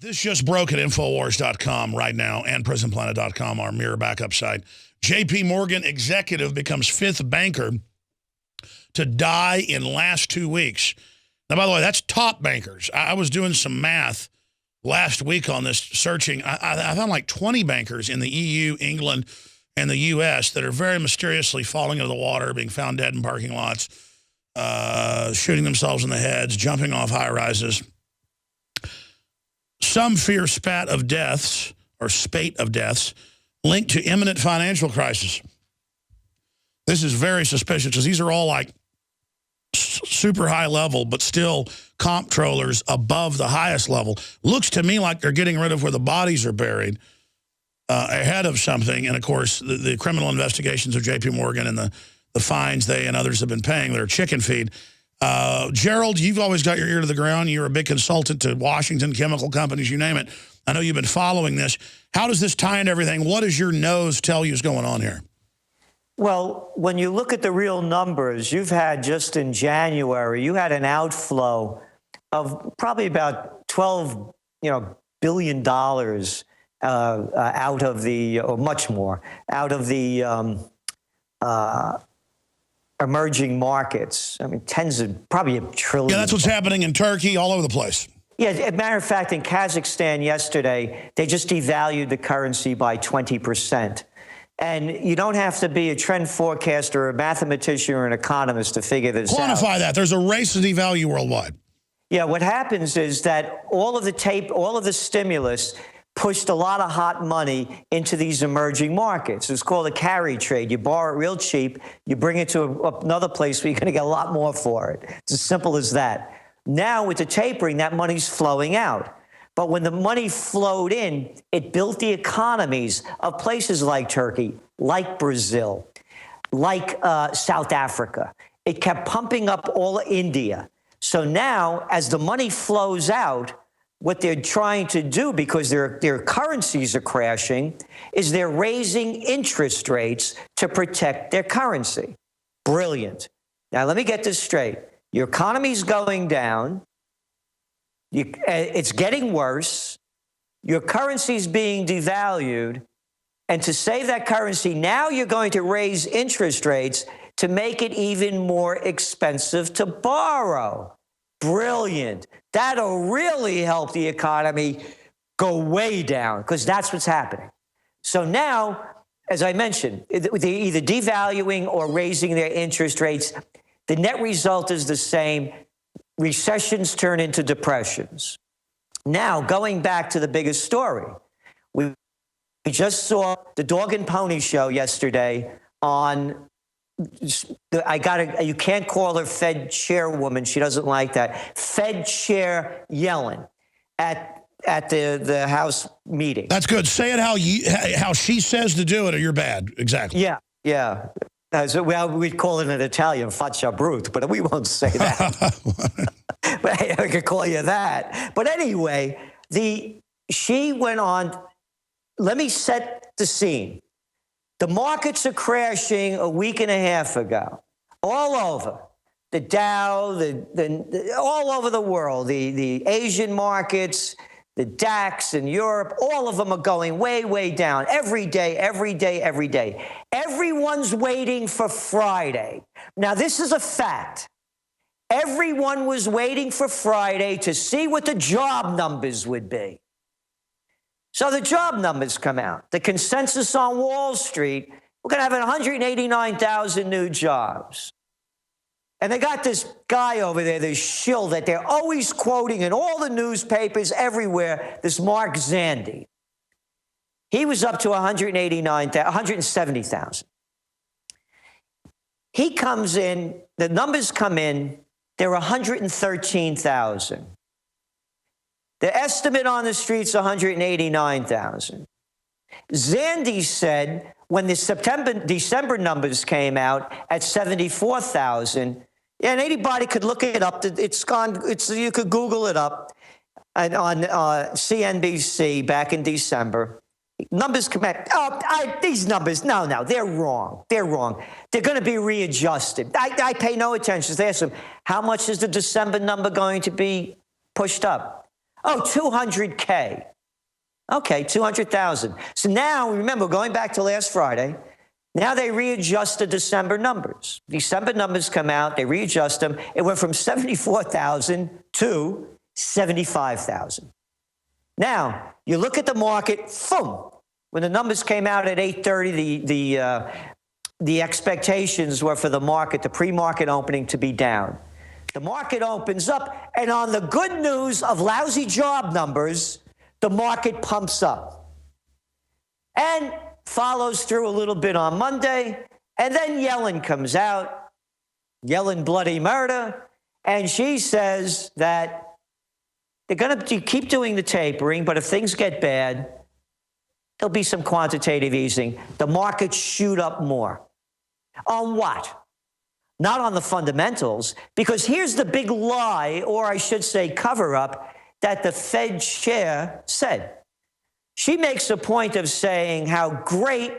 This just broke at Infowars.com right now and PrisonPlanet.com, our mirror backup site. J.P. Morgan executive becomes fifth banker to die in last 2 weeks. Now, by the way, that's top bankers. I was doing some math last week on this, searching. I found like 20 bankers in the EU, England, and the U.S. that are very mysteriously falling into the water, being found dead in parking lots, shooting themselves in the heads, jumping off high-rises. Some fear spate of deaths linked to imminent financial crisis. This is very suspicious because these are all like super high level, but still comptrollers above the highest level. Looks to me like they're getting rid of where the bodies are buried ahead of something. And, of course, the criminal investigations of J.P. Morgan and the fines they and others have been paying, their chicken feed. Gerald, you've always got your ear to the ground. You're a big consultant to Washington chemical companies, you name it. I know you've been following this. How does this tie into everything? What does your nose tell you is going on here? Well, when you look at the real numbers, you've had just in January, you had an outflow of probably about $12 billion out of the, or much more, out of the emerging markets. I mean, probably $1 trillion. Yeah, that's what's happening in Turkey, all over the place. Yeah, as a matter of fact, in Kazakhstan yesterday, they just devalued the currency by 20%. And you don't have to be a trend forecaster or a mathematician or an economist to figure this out. Quantify that. There's a race to devalue worldwide. Yeah, what happens is that all of the stimulus pushed a lot of hot money into these emerging markets. It's called a carry trade. You borrow it real cheap, you bring it to another place where you're going to get a lot more for it. It's as simple as that. Now, with the tapering, that money's flowing out. But when the money flowed in, it built the economies of places like Turkey, like Brazil, like South Africa. It kept pumping up all of India. So now, as the money flows out, what they're trying to do, because their currencies are crashing, is they're raising interest rates to protect their currency. Brilliant. Now, let me get this straight. Your economy's going down. It's getting worse. Your currency's being devalued. And to save that currency, now you're going to raise interest rates to make it even more expensive to borrow. Brilliant. That'll really help the economy go way down, because that's what's happening. So now, as I mentioned, they're either devaluing or raising their interest rates. The net result is the same. Recessions turn into depressions. Now, going back to the biggest story, we just saw the dog and pony show yesterday on, you can't call her Fed chairwoman, she doesn't like that, Fed Chair Yellen at the House meeting. That's good. Say it how she says to do it, or you're bad. Exactly. Yeah. Well, we'd call it in Italian, faccia brute, but we won't say that. But I could call you that. But anyway, she went on, let me set the scene. The markets are crashing a week and a half ago, all over. The Dow, all over the world, the Asian markets, the DAX in Europe, all of them are going way, way down. Every day, every day, every day. Everyone's waiting for Friday. Now, this is a fact. Everyone was waiting for Friday to see what the job numbers would be. So the job numbers come out. The consensus on Wall Street, we're going to have 189,000 new jobs. And they got this guy over there, this shill that they're always quoting in all the newspapers everywhere, this Mark Zandi. He was up to 170,000. He comes in, the numbers come in, they're 113,000. The estimate on the street's 189,000. Zandi said when the December numbers came out at 74,000, and anybody could look it up. You could Google it up. And on CNBC back in December, numbers come out. These numbers, no, they're wrong. They're wrong. They're going to be readjusted. I pay no attention. They ask them, how much is the December number going to be pushed up? Oh, 200K. Okay, 200,000. So now, remember, going back to last Friday, now they readjust the December numbers. December numbers come out, they readjust them. It went from 74,000 to 75,000. Now, you look at the market, boom. When the numbers came out at 8:30, the expectations were for the market, the pre-market opening, to be down. The market opens up, and on the good news of lousy job numbers, the market pumps up and follows through a little bit on Monday. And then Yellen comes out, Yellen bloody murder, and she says that they're going to keep doing the tapering, but if things get bad, there'll be some quantitative easing. The markets shoot up more. On what? Not on the fundamentals, because here's the big lie, or I should say cover-up, that the Fed chair said. She makes a point of saying how great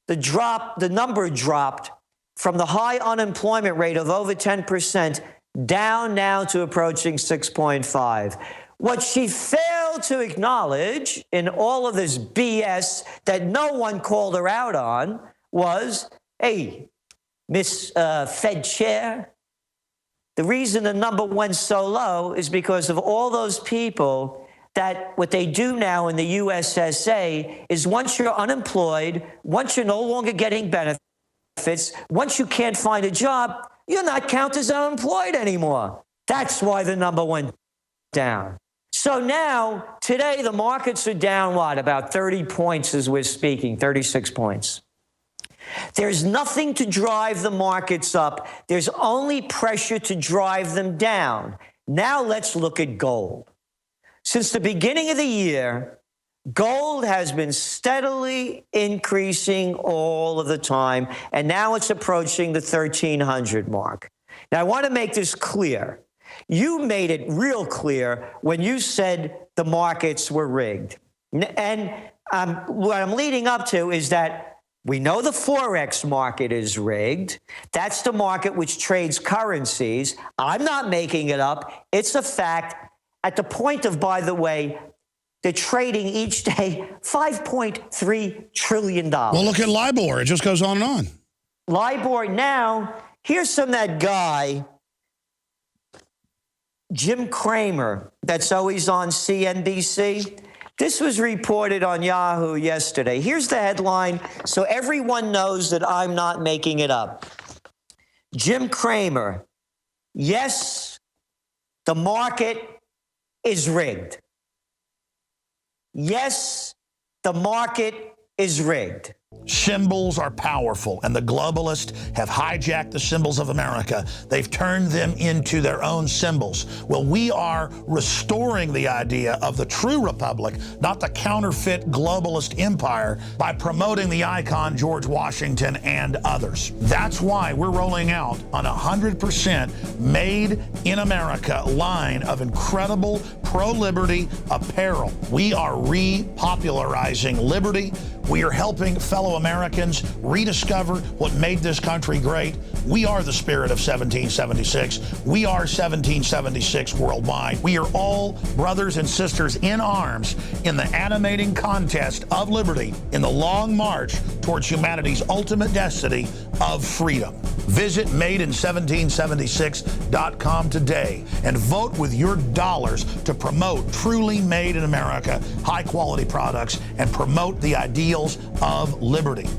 the number dropped from the high unemployment rate of over 10% down now to approaching 6.5. What she failed to acknowledge in all of this BS that no one called her out on was, hey, Miss Fed Chair, the reason the number went so low is because of all those people that what they do now in the USSA is once you're unemployed, once you're no longer getting benefits, once you can't find a job, you're not counted as unemployed anymore. That's why the number went down. So now, today, the markets are down, what, about 30 points as we're speaking, 36 points. There's nothing to drive the markets up. There's only pressure to drive them down. Now let's look at gold. Since the beginning of the year, gold has been steadily increasing all of the time, and now it's approaching the 1,300 mark. Now, I want to make this clear. You made it real clear when you said the markets were rigged. And what I'm leading up to is that we know the Forex market is rigged. That's the market which trades currencies. I'm not making it up. It's a fact. At the point of, by the way, they're trading each day $5.3 trillion. Well, look at LIBOR. It just goes on and on. LIBOR now, here's some of that guy, Jim Cramer, that's always on CNBC. This was reported on Yahoo yesterday. Here's the headline, so everyone knows that I'm not making it up. Jim Cramer, yes, the market is rigged. Yes, the market is rigged. Symbols are powerful, and the globalists have hijacked the symbols of America. They've turned them into their own symbols. Well, we are restoring the idea of the true republic, not the counterfeit globalist empire, by promoting the icon George Washington and others. That's why we're rolling out an 100% made in America line of incredible pro-liberty apparel. We are repopularizing liberty. We are helping fellow Americans rediscover what made this country great. We are the spirit of 1776. We are 1776 worldwide. We are all brothers and sisters in arms in the animating contest of liberty in the long march towards humanity's ultimate destiny of freedom. Visit madein1776.com today and vote with your dollars to promote truly made in America, high-quality products, and promote the ideals of liberty.